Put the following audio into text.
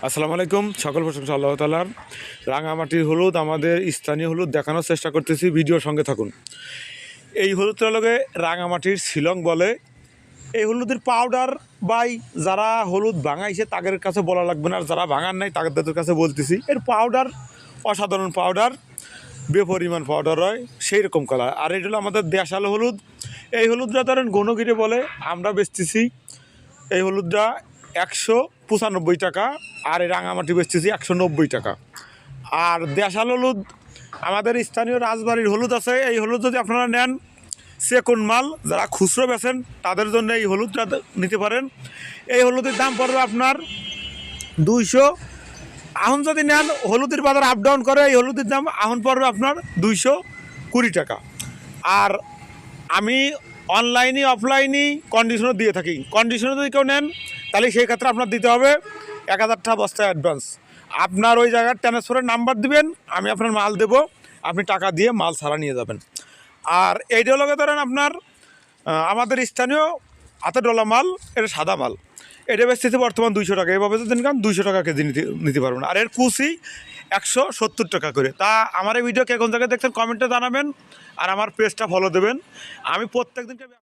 আসসালামু আলাইকুম। সকল প্রশংসা আল্লাহ তাআলার। রাঙামাটির হলুদ, আমাদের স্থানীয় হলুদ দেখানোর চেষ্টা করতেছি, ভিডিওর সঙ্গে থাকুন। এই হলুদটা লগে রাঙামাটির শিলং বলে। এই হলুদের পাউডার বাই যারা হলুদ ভাঙাইছে তাদের কাছে বলা লাগবে না, আর যারা ভাঙার নাই তাদের কাছে বলতেছি। এর পাউডার অসাধারণ পাউডার, বেপরিমাণ পাউডার হয়, সেই রকম কালার। আর এটা হলো আমাদের দেশাল হলুদ। এই হলুদটা ধরেন গণগিরে বলে, আমরা বেচতেছি এই হলুদটা 195 টাকা, আর এই রাঙামাটি বেচতেছি 190 টাকা। আর দেশাল হলুদ আমাদের স্থানীয় রাজবাড়ির হলুদ আছে। এই হলুদ যদি আপনারা নেন সেকেন্ড মাল, যারা খুচরো বেচেন তাদের জন্য এই হলুদটা নিতে পারেন। এই হলুদের দাম পড়বে আপনার 200। এখন যদি নেন, হলুদের বাজার আপ ডাউন করে, এই হলুদের দাম এখন পড়বে আপনার 220 টাকা। আর আমি অনলাইনে অফলাইনে কন্ডিশনও দিয়ে থাকি। কন্ডিশনে যদি কেউ নেন তাহলে সেই ক্ষেত্রে আপনার দিতে হবে 1000 টাকা বস্তা অ্যাডভান্স। আপনার ওই জায়গার ট্রান্সফারের নাম্বার দিবেন, আমি আপনার মাল দেব, আপনি টাকা দিয়ে মাল ছাড়া নিয়ে যাবেন। আর এইটা লগে ধরেন আপনার আমাদের স্থানীয় হাতে ডলা মাল, এটা সাদা মাল, এটা বেচতেছে বর্তমান 200 টাকা। এভাবে যদি নেন 200 টাকা কেজি নিতে পারবেন। আর এর কুচি 170 টাকা করে। তা আমার এই ভিডিও কে কোন জায়গায় দেখছেন কমেন্টে জানাবেন, আর আমার পেজটা ফলো দেবেন। আমি প্রত্যেক দিনকে